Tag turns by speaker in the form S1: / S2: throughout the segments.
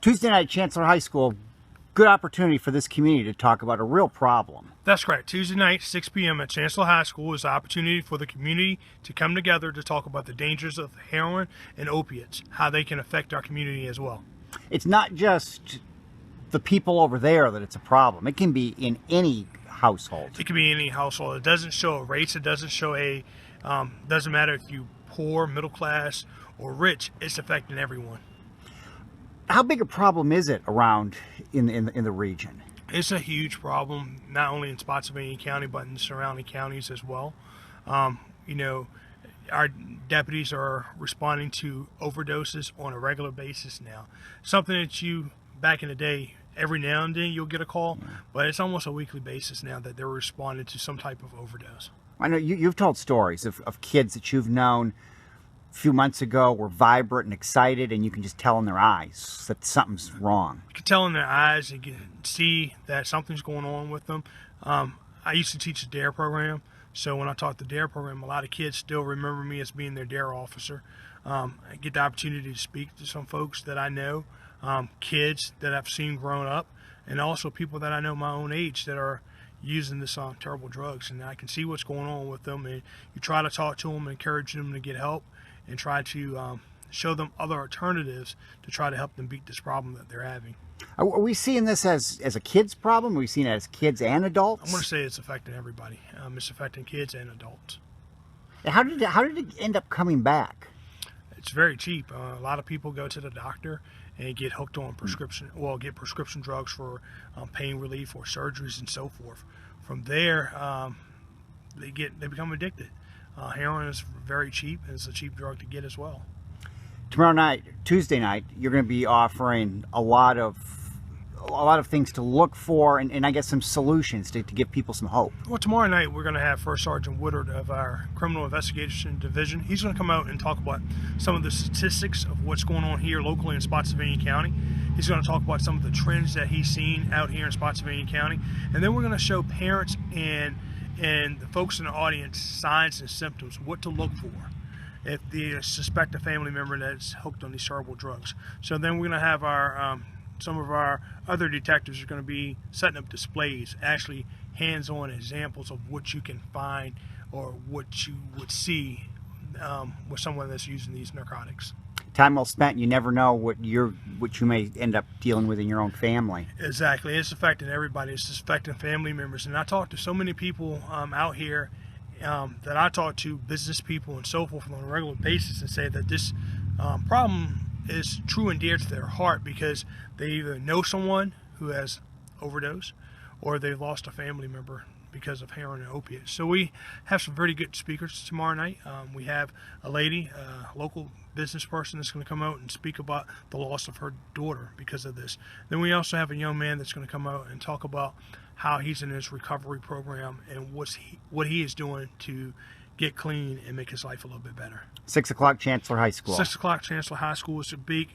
S1: Tuesday night, Chancellor High School, good opportunity for this community to talk about a real problem.
S2: That's correct. Tuesday night, 6 p.m. at Chancellor High School is an opportunity for the community to come together to talk about the dangers of heroin and opiates, how they can affect our community as well.
S1: It's not just the people over there that it's a problem. It can be in any household.
S2: It can be any household. It doesn't show a race. It doesn't show a, doesn't matter if you poor, middle class, or rich. It's affecting everyone.
S1: How big a problem is it around in the region?
S2: It's a huge problem, not only in Spotsylvania County, but in the surrounding counties as well. You know, our deputies are responding to overdoses on a regular basis now. Something that back in the day, every now and then you'll get a call, but it's almost a weekly basis now that they're responding to some type of overdose.
S1: I know you've told stories of kids that you've known a few months ago were vibrant and excited, and you can just tell in their eyes that something's wrong.
S2: You can tell in their eyes, you can see that something's going on with them. I used to teach the DARE program, so when I taught the DARE program, a lot of kids still remember me as being their DARE officer. I get the opportunity to speak to some folks that I know, kids that I've seen growing up, and also people that I know my own age that are using this terrible drugs, and I can see what's going on with them, and you try to talk to them, encourage them to get help, and try to show them other alternatives to try to help them beat this problem that they're having.
S1: Are we seeing this as a kids problem? Are we seeing it as kids and adults?
S2: I'm going to say it's affecting everybody. It's affecting kids and adults.
S1: How did it end up coming back?
S2: It's very cheap. A lot of people go to the doctor and get hooked on get prescription drugs for pain relief or surgeries and so forth. From there, they become addicted. Heroin is very cheap, and it's a cheap drug to get as well.
S1: Tomorrow night, Tuesday night, you're going to be offering a lot of things to look for, and I guess some solutions to give people some hope.
S2: Well, tomorrow night we're going to have First Sergeant Woodard of our Criminal Investigation Division. He's going to come out and talk about some of the statistics of what's going on here locally in Spotsylvania County. He's going to talk about some of the trends that he's seen out here in Spotsylvania County, and then we're going to show parents and the folks in the audience signs and symptoms, what to look for if they suspect a family member that's hooked on these terrible drugs. So then we're going to have our some of our other detectives are going to be setting up displays, actually hands-on examples of what you can find or what you would see with someone that's using these narcotics.
S1: Time well spent. You never know what you may end up dealing with in your own family.
S2: Exactly. It's affecting everybody. It's affecting family members. And I talk to so many people out here that I talk to, business people and so forth, on a regular basis, and say that this problem is true and dear to their heart because they either know someone who has overdosed or they've lost a family member because of heroin and opiates. So we have some very good speakers tomorrow night. We have a lady, a local business person that's going to come out and speak about the loss of her daughter because of this. Then we also have a young man that's going to come out and talk about how he's in his recovery program and what he is doing to get clean and make his life a little bit better.
S1: 6 o'clock, Chancellor High School.
S2: 6 o'clock, Chancellor High School. It's a big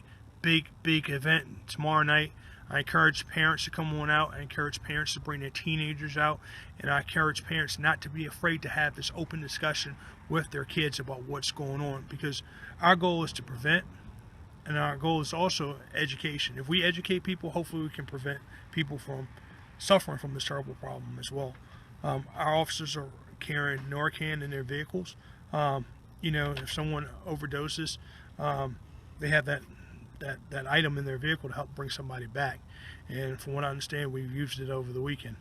S2: event tomorrow night. I encourage parents to come on out. I encourage parents to bring their teenagers out. And I encourage parents not to be afraid to have this open discussion with their kids about what's going on. Because our goal is to prevent, and our goal is also education. If we educate people, hopefully we can prevent people from suffering from this terrible problem as well. Our officers are carrying Narcan in their vehicles. You know, if someone overdoses, they have that item in their vehicle to help bring somebody back. And from what I understand, we've used it over the weekend.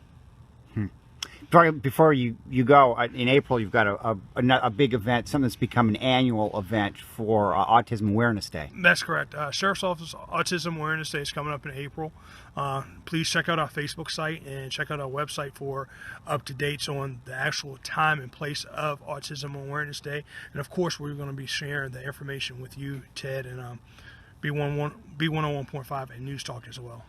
S1: Before you go, in April you've got a big event, something that's become an annual event for Autism Awareness Day.
S2: That's correct. Sheriff's Office Autism Awareness Day is coming up in April. Please check out our Facebook site and check out our website for up-to-dates on the actual time and place of Autism Awareness Day. And of course, we're going to be sharing the information with you, Ted, and B101.5 and News Talk as well.